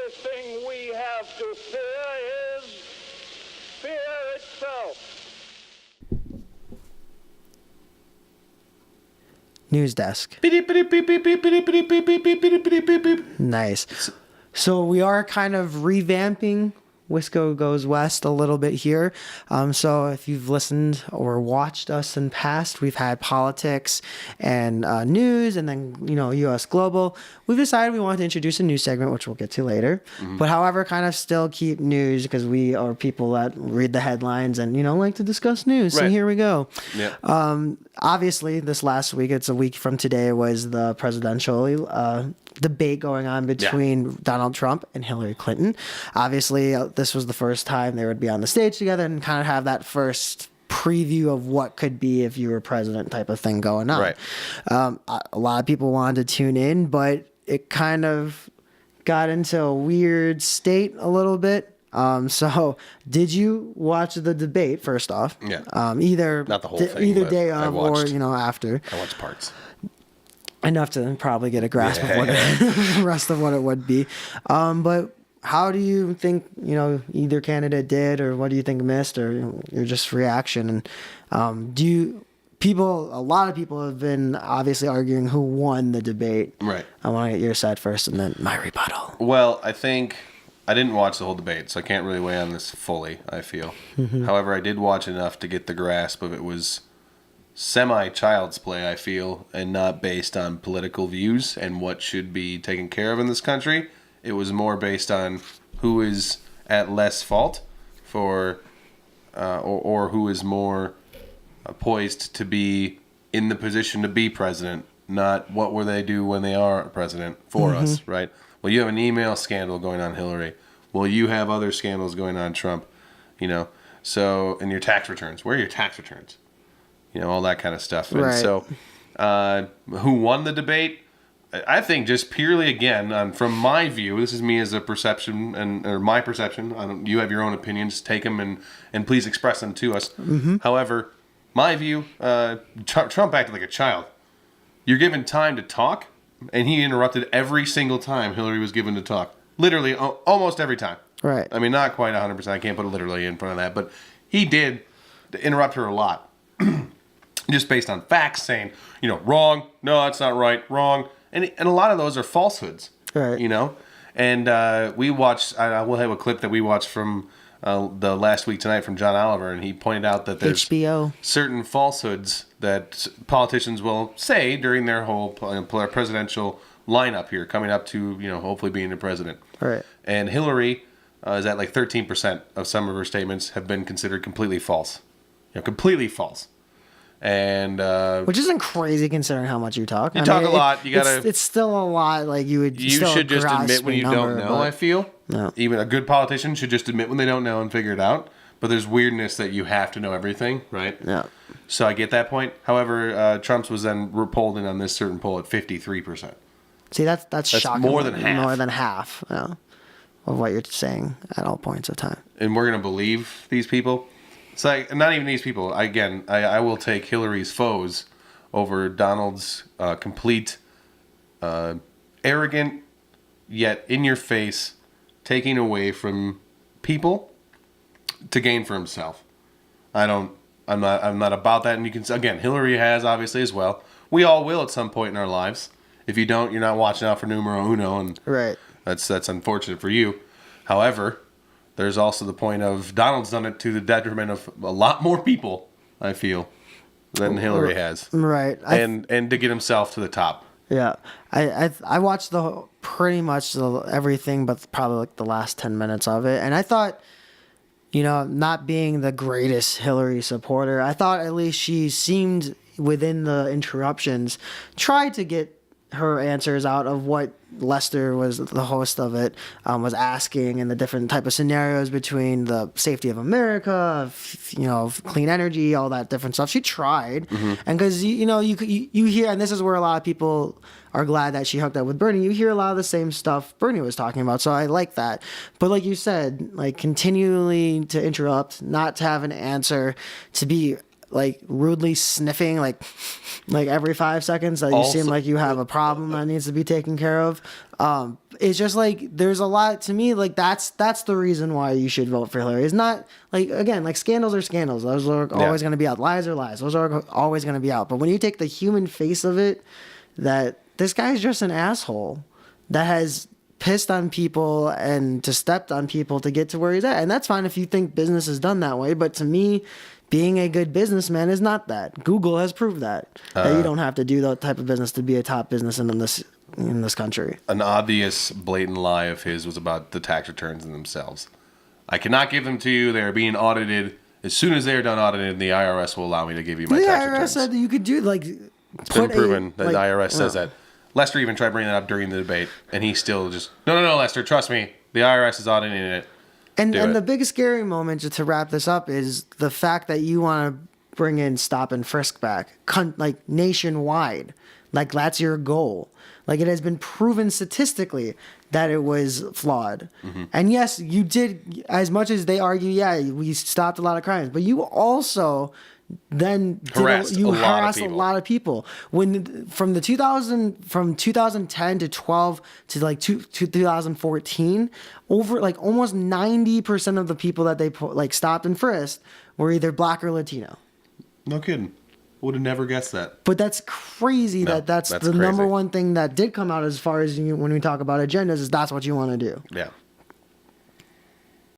The thing we have to fear is fear itself. News desk. Nice. So we are kind of revamping Wisco Goes West a little bit here. So if you've listened or watched us in past, we've had politics and news and then, U.S. Global. We've decided we want to introduce a new segment, which we'll get to later. But however, kind of still keep news because we are people that read the headlines and, like to discuss news. Right. So here we go. Yeah. Obviously, this last week, it's a week from today, was the presidential debate going on between Donald Trump and Hillary Clinton. Obviously, this was the first time they would be on the stage together and kind of have that first preview of what could be if you were president type of thing going on. Right. A lot of people wanted to tune in, but it kind of got into a weird state a little bit. So did you watch the debate first off? Yeah. Either not the whole thing, either but day I of or watched. After. I watched parts. Enough to probably get a grasp of what the rest of what it would be. But how do you think, either candidate did, or what do you think missed, or your just reaction? And a lot of people have been obviously arguing who won the debate. Right. I want to get your side first and then my rebuttal. Well, I think I didn't watch the whole debate, so I can't really weigh on this fully, I feel. However, I did watch enough to get the grasp of it was semi-child's play, I feel, and not based on political views and what should be taken care of in this country. It was more based on who is at less fault for, or who is more poised to be in the position to be president, not what will they do when they are president for us, right? Well, you have an email scandal going on Hillary. Well, you have other scandals going on Trump, So, and your tax returns. Where are your tax returns? All that kind of stuff. And right. So, who won the debate? I think just purely, again, from my view, this is me as a perception, or my perception. You have your own opinions. Take them and please express them to us. However, my view, Trump acted like a child. You're given time to talk, and he interrupted every single time Hillary was given to talk. Literally, almost every time. Right. I mean, not quite 100%. I can't put it literally in front of that. But he did interrupt her a lot. Just based on facts, saying, wrong, no, that's not right, wrong. And a lot of those are falsehoods, right. And we watched, I will have a clip that we watched from the last week tonight from John Oliver, and he pointed out that there's HBO. certain falsehoods that politicians will say during their whole presidential lineup here, coming up to, hopefully being the president. Right. And Hillary is at like 13% of some of her statements have been considered completely false. Completely false. And which isn't crazy considering how much you talk. You talk a lot. You gotta. It's still a lot. Like you would. You should just admit when you don't know. I feel. No. Even a good politician should just admit when they don't know and figure it out. But there's weirdness that you have to know everything, right? Yeah. So I get that point. However, Trump's was then polled in on this certain poll at 53%. See, that's shocking. More than half. More than half. Of what you're saying at all points of time. And we're gonna believe these people. It's like, not even these people. Again, I will take Hillary's foes over Donald's complete, arrogant, yet in-your-face, taking away from people to gain for himself. I'm not about that. And you can, again, Hillary has obviously as well. We all will at some point in our lives. If you don't, you're not watching out for numero uno, and right. That's unfortunate for you. However, there's also the point of Donald's done it to the detriment of a lot more people, I feel, than Hillary has. Right. And to get himself to the top. Yeah. I watched pretty much everything but probably like the last 10 minutes of it. And I thought, not being the greatest Hillary supporter, I thought at least she seemed within the interruptions, tried to get her answers out of what Lester was the host of it, was asking, and the different type of scenarios between the safety of America, of clean energy, all that different stuff. She tried, and because you hear, and this is where a lot of people are glad that she hooked up with Bernie. You hear a lot of the same stuff Bernie was talking about, so I like that. But like you said, like continually to interrupt, not to have an answer, to be like rudely sniffing like every 5 seconds that you Also- seem like you have a problem that needs to be taken care of. It's just like there's a lot to me like that's the reason why you should vote for Hillary. It's not like, again, like scandals are scandals. Those are always going to be out. Lies are lies. Those are always going to be out. But when you take the human face of it, that this guy's just an asshole that has pissed on people and to stepped on people to get to where he's at. And that's fine if you think business is done that way. But to me, being a good businessman is not that. Google has proved that you don't have to do that type of business to be a top business in this country. An obvious, blatant lie of his was about the tax returns in themselves. I cannot give them to you. They are being audited. As soon as they are done audited, the IRS will allow me to give you my tax returns. The IRS said that you could do like. It's been proven that the IRS says that. Lester even tried bringing that up during the debate, and he still just, no, Lester, trust me. The IRS is auditing it. And the big scary moment, just to wrap this up, is the fact that you want to bring in stop and frisk back, like nationwide. Like that's your goal. Like it has been proven statistically that it was flawed. Mm-hmm. And yes, you did, as much as they argue, yeah, we stopped a lot of crimes, but you also then harassed a lot of people. When from 2010 to 12 to like 2014, over like almost 90% of the people that they like stopped and frisked were either black or Latino. No kidding. Would have never guessed that. But that's crazy. That's the crazy. number one thing that did come out as far as when we talk about agendas is that's what you want to do. Yeah.